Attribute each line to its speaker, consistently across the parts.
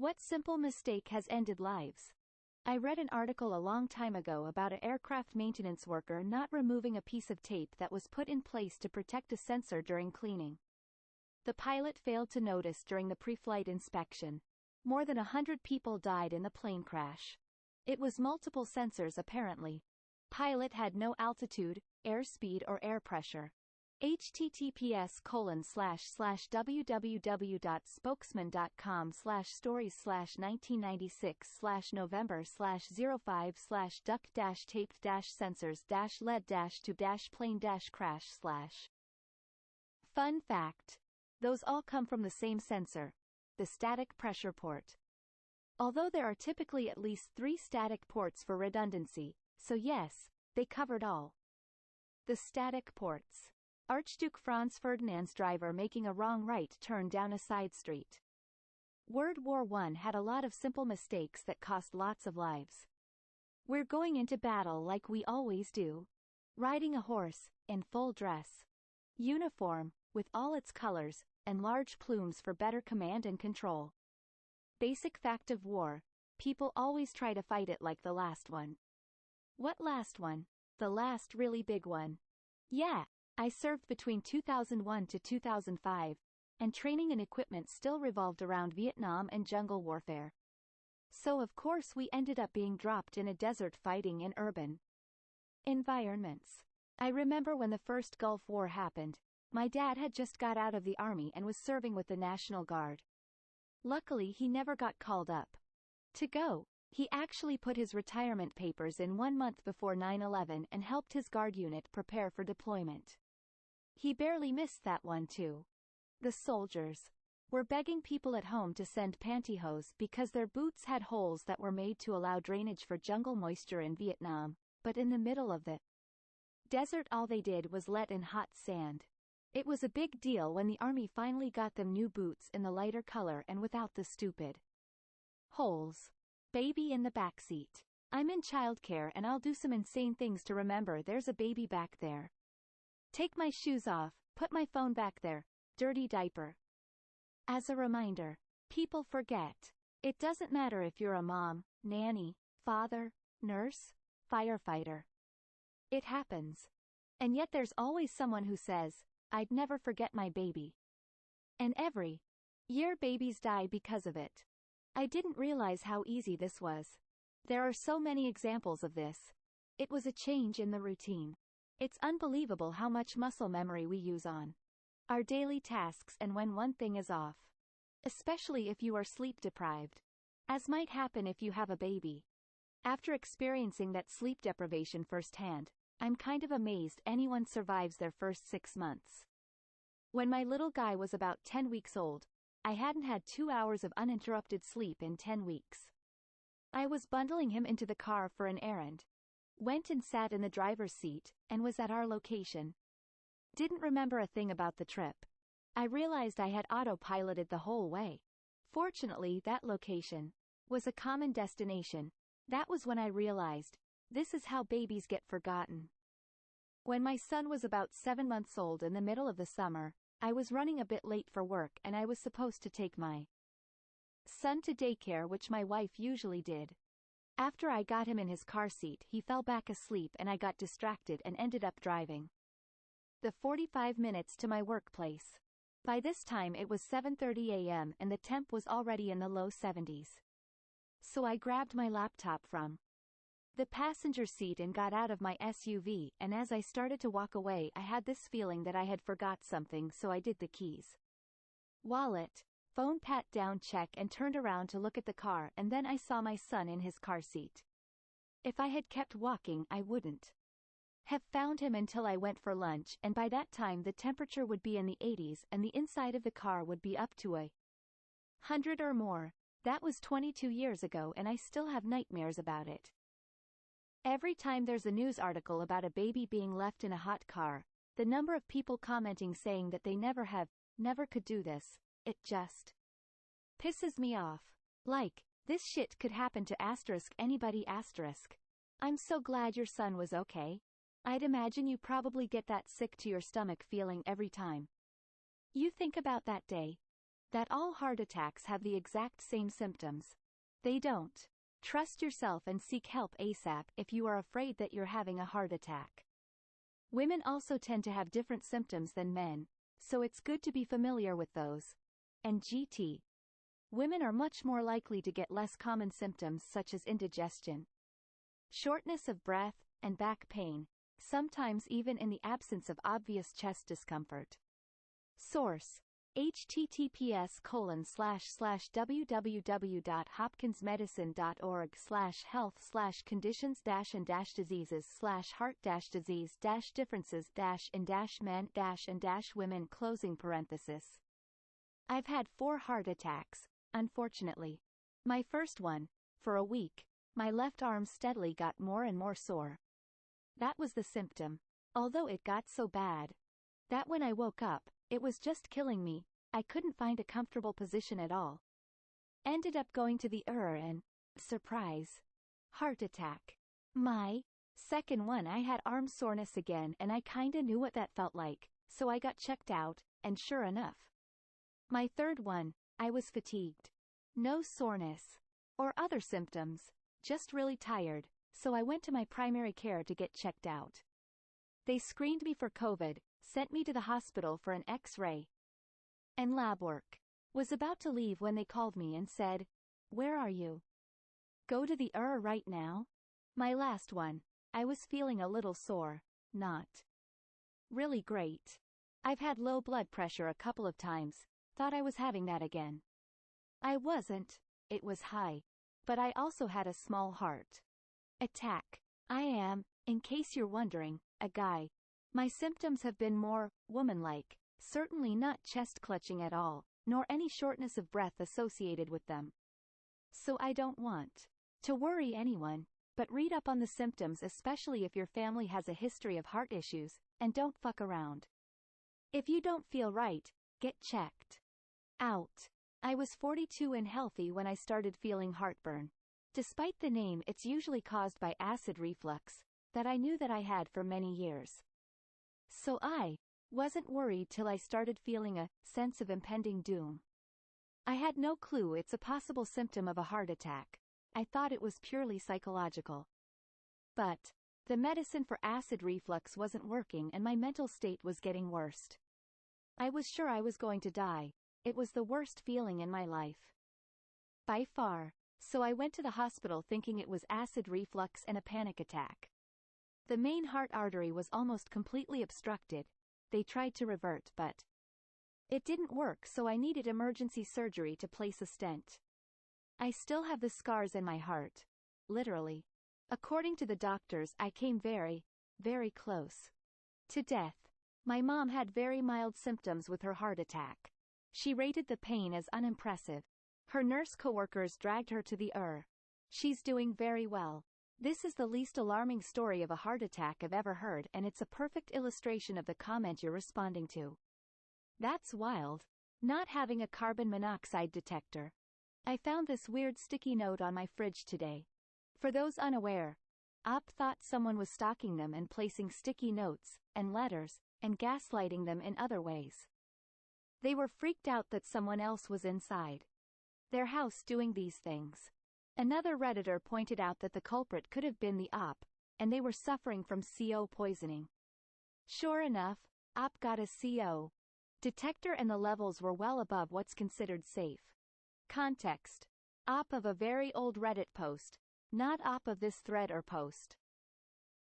Speaker 1: What simple mistake has ended lives? I read an article a long time ago about an aircraft maintenance worker not removing a piece of tape that was put in place to protect a sensor during cleaning. The pilot failed to notice during the pre-flight inspection. More than 100 people died in the plane crash. It was multiple sensors apparently. Pilot had no altitude, airspeed or air pressure. https://www.spokesman.com/stories/1996/november/05/duck-tape-sensors-led-to-plane-crash/. Fun fact. Those all come from the same sensor, the static pressure port. Although there are typically at least 3 static ports for redundancy, so yes, they covered all. The static ports. Archduke Franz Ferdinand's driver making a wrong right turn down a side street. World War I had a lot of simple mistakes that cost lots of lives. We're going into battle like we always do. Riding a horse, in full dress. Uniform, with all its colors, and large plumes for better command and control. Basic fact of war, people always try to fight it like the last one. What last one? The last really big one. Yeah, I served between 2001 to 2005, and training and equipment still revolved around Vietnam and jungle warfare. So of course we ended up being dropped in a desert fighting in urban environments. I remember when the first Gulf War happened, my dad had just got out of the army and was serving with the National Guard. Luckily he never got called up to go. He actually put his retirement papers in 1 month before 9/11 and helped his guard unit prepare for deployment. He barely missed that one too. The soldiers were begging people at home to send pantyhose because their boots had holes that were made to allow drainage for jungle moisture in Vietnam, but in the middle of the desert all they did was let in hot sand. It was a big deal when the army finally got them new boots in the lighter color and without the stupid holes. Baby in the backseat. I'm in childcare and I'll do some insane things to remember there's a baby back there. Take my shoes off, put my phone back there, dirty diaper. As a reminder, people forget. It doesn't matter if you're a mom, nanny, father, nurse, firefighter. It happens. And yet there's always someone who says, I'd never forget my baby. And every year babies die because of it. I didn't realize how easy this was. There are so many examples of this. It was a change in the routine. It's unbelievable how much muscle memory we use on our daily tasks and when one thing is off. Especially if you are sleep deprived. As might happen if you have a baby. After experiencing that sleep deprivation firsthand, I'm kind of amazed anyone survives their first 6 months. When my little guy was about 10 weeks old, I hadn't had 2 hours of uninterrupted sleep in 10 weeks. I was bundling him into the car for an errand. Went and sat in the driver's seat, and was at our location. Didn't remember a thing about the trip. I realized I had autopiloted the whole way. Fortunately, that location was a common destination. That was when I realized, this is how babies get forgotten. When my son was about 7 months old in the middle of the summer, I was running a bit late for work and I was supposed to take my son to daycare, which my wife usually did. After I got him in his car seat, he fell back asleep and I got distracted and ended up driving the 45 minutes to my workplace. By this time it was 7:30 a.m. and the temp was already in the low 70s. So I grabbed my laptop from the passenger seat and got out of my SUV, and as I started to walk away I had this feeling that I had forgot something, so I did the keys, wallet, phone pat down check and turned around to look at the car, and then I saw my son in his car seat. If I had kept walking I wouldn't have found him until I went for lunch, and by that time the temperature would be in the 80s and the inside of the car would be up to 100 or more. That was 22 years ago and I still have nightmares about it. Every time there's a news article about a baby being left in a hot car, the number of people commenting saying that they never could do this, it just pisses me off. Like, this shit could happen to anybody. I'm so glad your son was okay. I'd imagine you probably get that sick to your stomach feeling every time you think about that day. that all heart attacks have the exact same symptoms. They don't. Trust yourself and seek help ASAP if you are afraid that you're having a heart attack. Women also tend to have different symptoms than men, so it's good to be familiar with those. And GT. Women are much more likely to get less common symptoms such as indigestion, shortness of breath, and back pain, sometimes even in the absence of obvious chest discomfort. Source: https://www.hopkinsmedicine.org/health/conditions-and-diseases/heart-disease-differences-women. I've had 4 heart attacks, unfortunately. My first one, for a week, my left arm steadily got more and more sore. That was the symptom, although it got so bad that when I woke up, it was just killing me. I couldn't find a comfortable position at all. Ended up going to the ER and, surprise, heart attack. My second one, I had arm soreness again and I kinda knew what that felt like, so I got checked out, and sure enough. My third one, I was fatigued. No soreness or other symptoms, just really tired, so I went to my primary care to get checked out. They screened me for COVID, sent me to the hospital for an X-ray and lab work. Was about to leave when they called me and said, "Where are you? Go to the ER right now?" My last one, I was feeling a little sore, not really great. I've had low blood pressure a couple of times, thought I was having that again. I wasn't, it was high. But I also had a small heart attack. I am, in case you're wondering, a guy. My symptoms have been more woman-like, certainly not chest clutching at all, nor any shortness of breath associated with them. So I don't want to worry anyone, but read up on the symptoms, especially if your family has a history of heart issues, and don't fuck around. If you don't feel right, get checked out. I was 42 and healthy when I started feeling heartburn. Despite the name, it's usually caused by acid reflux, that I knew that I had for many years. So I wasn't worried till I started feeling a sense of impending doom. I had no clue it's a possible symptom of a heart attack. I thought it was purely psychological. But the medicine for acid reflux wasn't working and my mental state was getting worse. I was sure I was going to die. It was the worst feeling in my life by far, so I went to the hospital thinking it was acid reflux and a panic attack. The main heart artery was almost completely obstructed. They tried to revert, but it didn't work, so I needed emergency surgery to place a stent. I still have the scars in my heart. Literally. According to the doctors, I came very, very close to death. My mom had very mild symptoms with her heart attack. She rated the pain as unimpressive. Her nurse coworkers dragged her to the ER. She's doing very well. This is the least alarming story of a heart attack I've ever heard, and it's a perfect illustration of the comment you're responding to. That's wild. Not having a carbon monoxide detector. I found this weird sticky note on my fridge today. For those unaware, Op thought someone was stalking them and placing sticky notes, and letters, and gaslighting them in other ways. They were freaked out that someone else was inside their house doing these things. Another Redditor pointed out that the culprit could have been the Op, and they were suffering from CO poisoning. Sure enough, Op got a CO detector and the levels were well above what's considered safe. Context: Op of a very old Reddit post, not Op of this thread or post.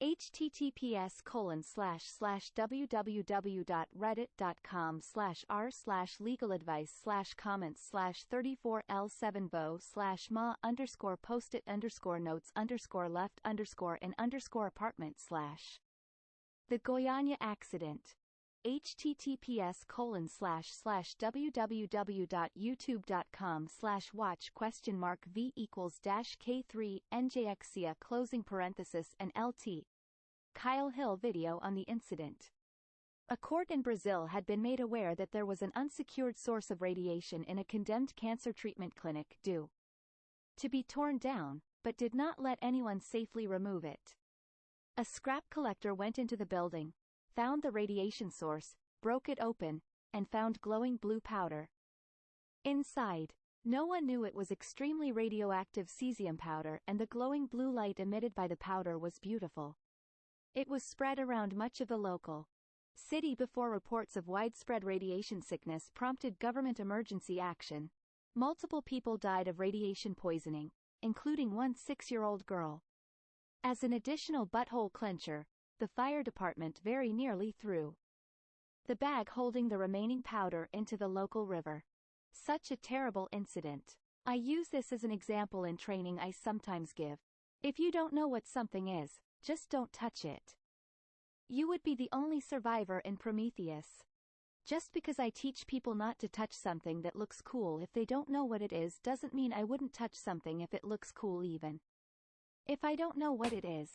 Speaker 1: https://www.reddit.com/r/legal-advice/comments/34L7vo/ma_score post-it_notes_and_score The Goiânia accident. https://www.youtube.com/watch?v=-k3njxia and LT. Kyle Hill video on the incident. A court in Brazil had been made aware that there was an unsecured source of radiation in a condemned cancer treatment clinic due to be torn down, but did not let anyone safely remove it. A scrap collector went into the building, found the radiation source, broke it open, and found glowing blue powder. Inside, no one knew it was extremely radioactive cesium powder, and the glowing blue light emitted by the powder was beautiful. It was spread around much of the local city before reports of widespread radiation sickness prompted government emergency action. Multiple people died of radiation poisoning, including one 6-year-old girl. As an additional butthole clencher, the fire department very nearly threw the bag holding the remaining powder into the local river. Such a terrible incident. I use this as an example in training I sometimes give. If you don't know what something is, just don't touch it. You would be the only survivor in Prometheus. Just because I teach people not to touch something that looks cool if they don't know what it is doesn't mean I wouldn't touch something if it looks cool even if I don't know what it is.